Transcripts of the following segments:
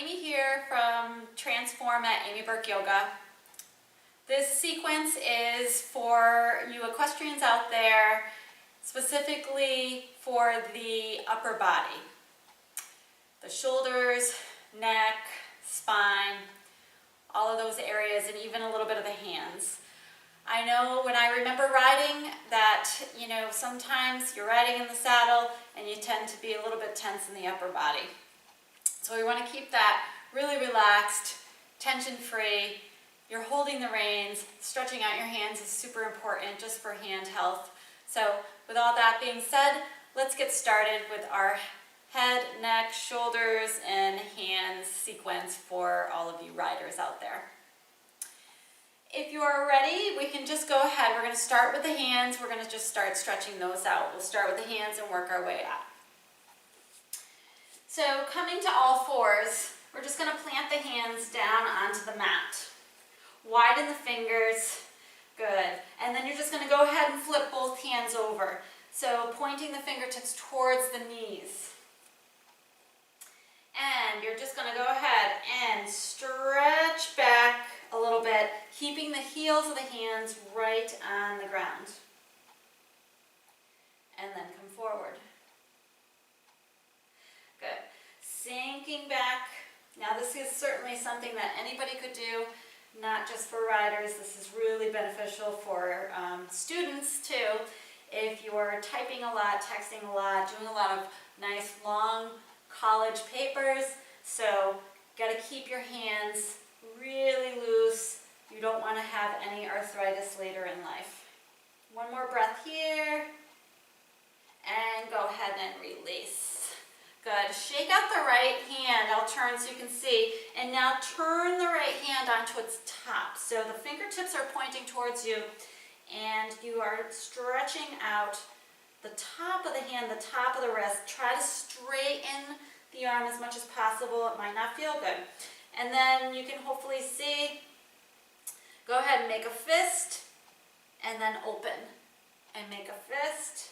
Amy here from Transform at Amy Burke Yoga. This sequence is for you equestrians out there, specifically for the upper body. The shoulders, neck, spine, all of those areas, and even a little bit of the hands. I know when I remember riding that, sometimes you're riding in the saddle and you tend to be a little bit tense in the upper body. So we want to keep that really relaxed, tension-free. You're holding the reins, stretching out your hands is super important just for hand health. So with all that being said, let's get started with our head, neck, shoulders, and hands sequence for all of you riders out there. If you are ready, we can just go ahead. We're going to start with the hands. We're going to just start stretching those out. We'll start with the hands and work our way out. So coming to all fours, we're just going to plant the hands down onto the mat. Widen the fingers. Good. And then you're just going to go ahead and flip both hands over. So pointing the fingertips towards the knees. And you're just going to go ahead and stretch back a little bit, keeping the heels of the hands right on the ground. And then come forward. Good. Sinking back. Now this is certainly something that anybody could do, not just for riders. This is really beneficial for students too. If you're typing a lot, texting a lot, doing a lot of nice long college papers. So got to keep your hands really loose. You don't want to have any arthritis later in life. One more breath here. And go ahead and release. Good. Shake out the right hand. I'll turn so you can see. And now turn the right hand onto its top. So the fingertips are pointing towards you. And you are stretching out the top of the hand, the top of the wrist. Try to straighten the arm as much as possible. It might not feel good. And then you can hopefully see. Go ahead and make a fist. And then open. And make a fist.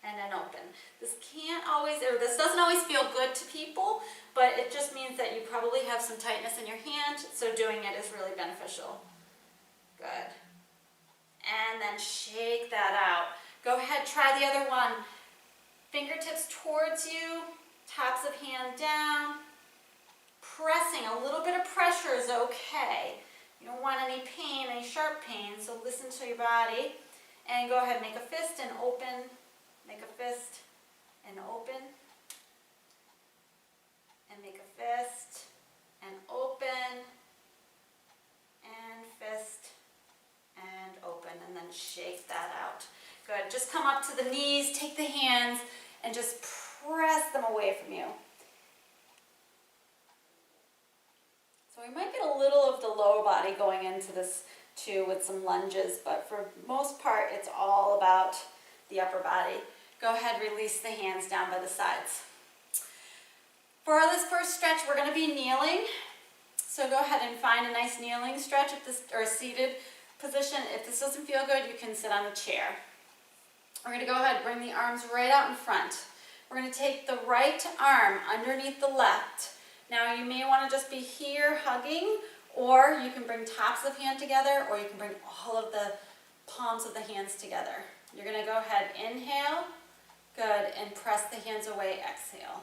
And then open. This doesn't always feel good to people, but it just means that you probably have some tightness in your hand, so doing it is really beneficial. Good. And then shake that out. Go ahead, try the other one. Fingertips towards you, tops of hand down. Pressing, a little bit of pressure is okay. You don't want any pain, any sharp pain, so listen to your body. And go ahead, make a fist and open. Make a fist and open, and make a fist and open, and fist and open, and then shake that out. Good. Just come up to the knees, take the hands, and just press them away from you. So we might get a little of the lower body going into this too with some lunges, but for most part, it's all about the upper body. Go ahead, release the hands down by the sides. For this first stretch, we're going to be kneeling. So go ahead and find a nice kneeling stretch or a seated position. If this doesn't feel good, you can sit on a chair. We're going to go ahead and bring the arms right out in front. We're going to take the right arm underneath the left. Now you may want to just be here hugging, or you can bring tops of hand together, or you can bring all of the palms of the hands together. You're going to go ahead, inhale. Good, and press the hands away, exhale.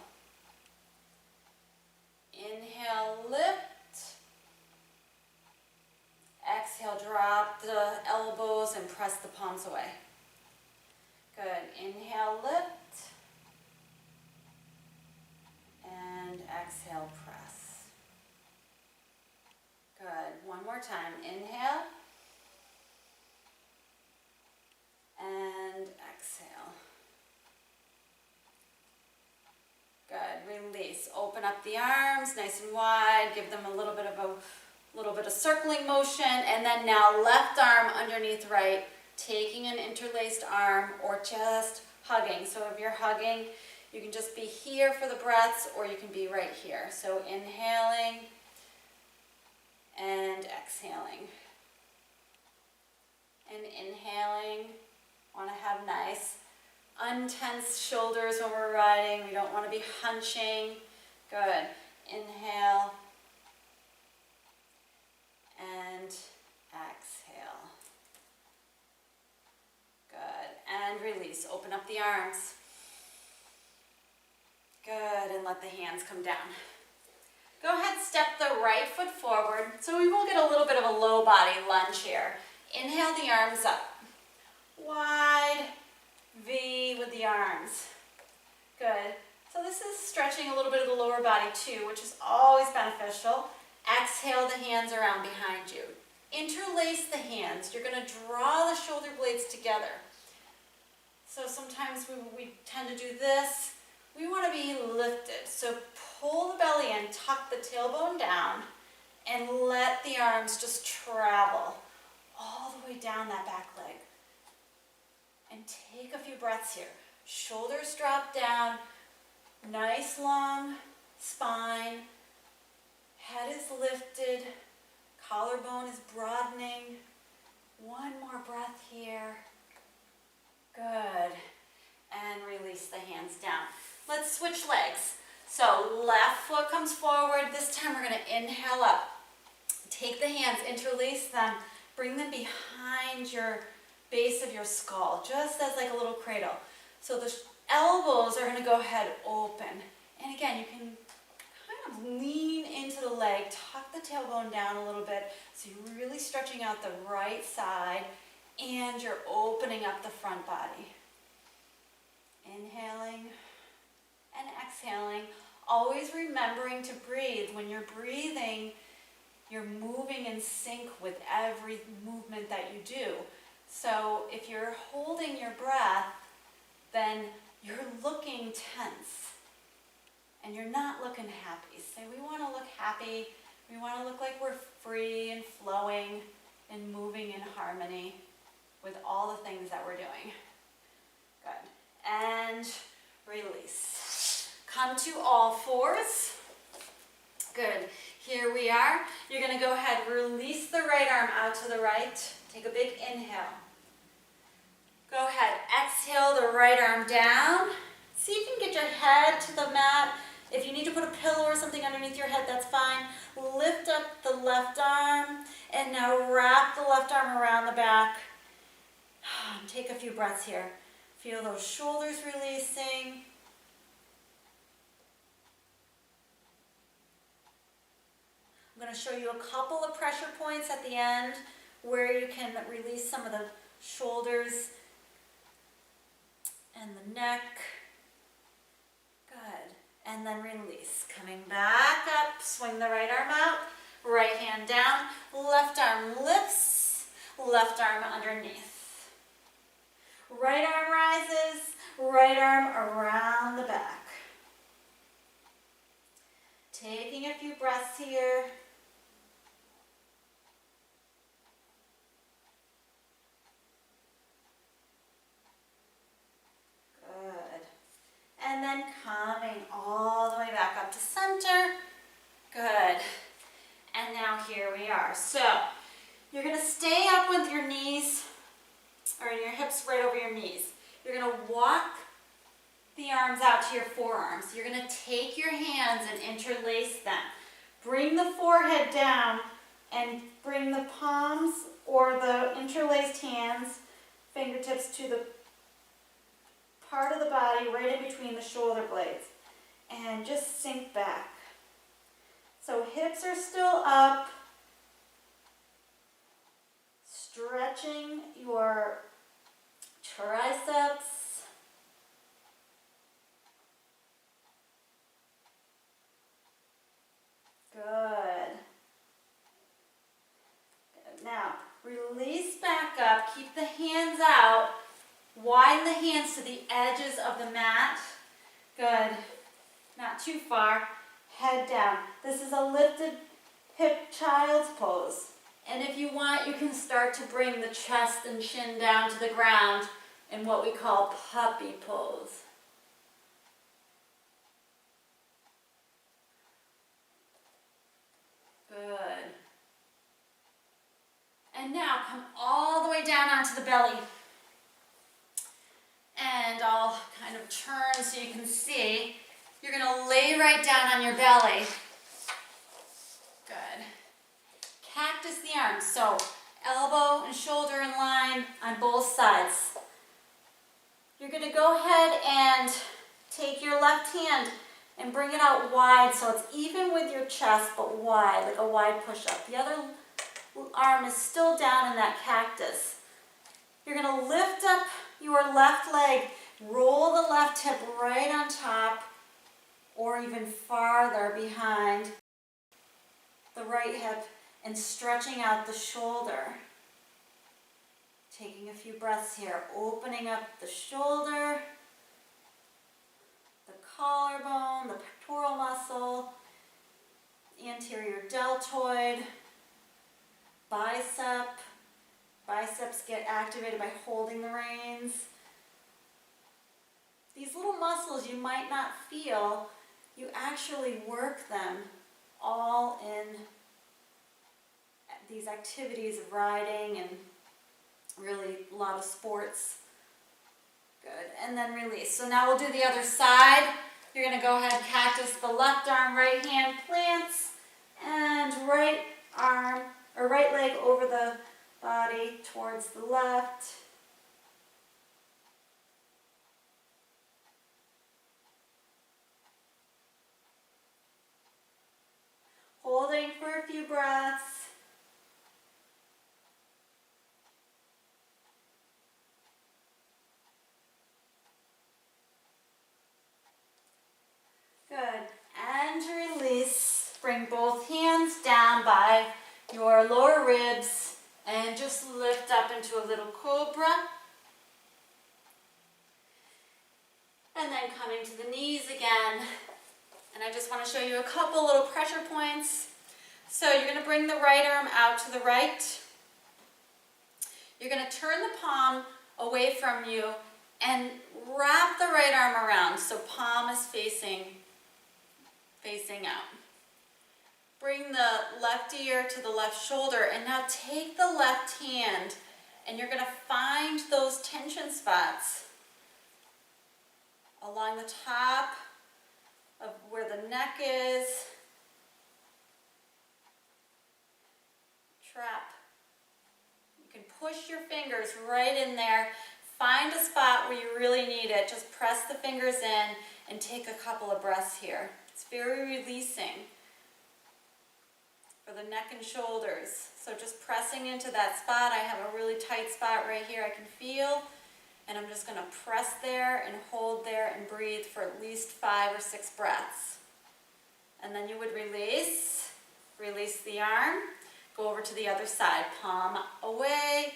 Inhale, lift. Exhale, drop the elbows and press the palms away. Good, inhale, lift. And exhale, press. Good, one more time, inhale. And exhale. Good. Release. Open up the arms nice and wide. Give them a little bit of circling motion, and then now left arm underneath right, taking an interlaced arm or just hugging. So if you're hugging, you can just be here for the breaths, or you can be right here. So inhaling and exhaling. And inhaling. Want to have nice untense shoulders when we're riding. We don't want to be hunching. Good. Inhale arms. Good, and let the hands come down. Go ahead, step the right foot forward. So we will get a little bit of a low body lunge here. Inhale the arms up. Wide V with the arms. Good. So this is stretching a little bit of the lower body too, which is always beneficial. Exhale the hands around behind you. Interlace the hands. You're going to draw the shoulder blades together. So sometimes we tend to do this. We want to be lifted. So pull the belly in, tuck the tailbone down, and let the arms just travel all the way down that back leg. And take a few breaths here. Shoulders drop down, nice long spine, head is lifted, collarbone is broadening. One more breath here. Good. And release the hands down. Let's switch legs. So left foot comes forward. This time we're going to inhale up. Take the hands, interlace them, bring them behind your base of your skull, just as like a little cradle. So the elbows are going to go ahead open. And again, you can kind of lean into the leg, tuck the tailbone down a little bit, so you're really stretching out the right side, and you're opening up the front body. Inhaling and exhaling, always remembering to breathe. When you're breathing, you're moving in sync with every movement that you do. So if you're holding your breath, then you're looking tense and you're not looking happy. So we want to look happy. We want to look like we're free and flowing and moving in harmony with all the things that we're doing. Good. And release. Come to all fours. Good. Here we are. You're going to go ahead, release the right arm out to the right. Take a big inhale. Go ahead, exhale the right arm down. See if you can get your head to the mat. If you need to put a pillow or something underneath your head, that's fine. Lift up the left arm, and now wrap the left arm around the back. Take a few breaths here. Feel those shoulders releasing. I'm going to show you a couple of pressure points at the end where you can release some of the shoulders and the neck. Good. And then release. Coming back up, swing the right arm out, right hand down, left arm lifts, left arm underneath. Right arm rises, right arm around the back. Taking a few breaths here. And then coming all the way back up to center. Good. And now here we are. So you're going to stay up with your knees, or your hips right over your knees. You're going to walk the arms out to your forearms. You're going to take your hands and interlace them. Bring the forehead down and bring the palms or the interlaced hands, fingertips to the part of the body right in between the shoulder blades, and just sink back. So hips are still up, stretching your triceps. Good. Now release back up, keep the hands out. Widen the hands to the edges of the mat. Good. Not too far. Head down. This is a lifted hip child's pose. And if you want, you can start to bring the chest and chin down to the ground in what we call puppy pose. Good. And now come all the way down onto the belly. And I'll kind of turn so you can see. You're going to lay right down on your belly. Good. Cactus the arms. So elbow and shoulder in line on both sides. You're going to go ahead and take your left hand and bring it out wide so it's even with your chest but wide, like a wide push-up. The other arm is still down in that cactus. You're going to lift up your left leg, roll the left hip right on top or even farther behind the right hip and stretching out the shoulder. Taking a few breaths here, opening up the shoulder, the collarbone, the pectoral muscle, anterior deltoid, bicep. Biceps get activated by holding the reins. These little muscles you might not feel, you actually work them all in these activities of riding and really a lot of sports. Good, and then release. So now we'll do the other side. You're going to go ahead and cactus the left arm, right hand plants, and right arm or right leg over the body towards the left. Holding for a few breaths. Good. And release. Bring both hands down by your lower ribs and just lift up into a little cobra. And then coming to the knees again. And I just want to show you a couple little pressure points. So you're going to bring the right arm out to the right. You're going to turn the palm away from you and wrap the right arm around so palm is facing out. Bring the left ear to the left shoulder and now take the left hand and you're going to find those tension spots along the top of where the neck is. Trap. You can push your fingers right in there. Find a spot where you really need it. Just press the fingers in and take a couple of breaths here. It's very releasing for the neck and shoulders. So just pressing into that spot. I have a really tight spot right here I can feel. And I'm just going to press there and hold there and breathe for at least 5 or 6 breaths. And then you would release the arm, go over to the other side, palm away,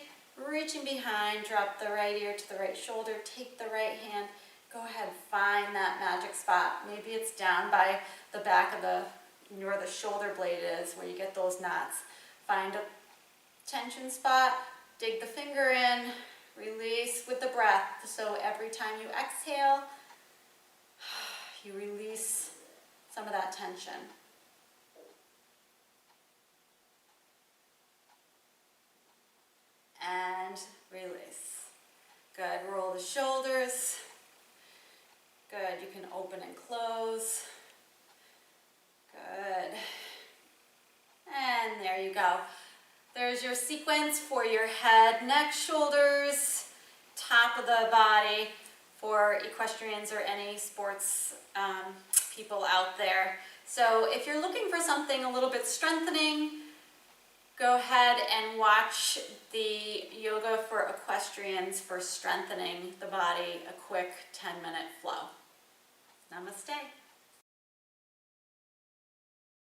reaching behind, drop the right ear to the right shoulder, take the right hand, go ahead, find that magic spot. Maybe it's down by the back of where the shoulder blade is, where you get those knots. Find a tension spot, dig the finger in, release with the breath. So every time you exhale, you release some of that tension. And release. Good. Roll the shoulders. Good. You can open and close. Good. And there you go. There's your sequence for your head, neck, shoulders, top of the body for equestrians or any sports people out there. So if you're looking for something a little bit strengthening, go ahead and watch the Yoga for Equestrians for strengthening the body, a quick 10-minute flow. Namaste.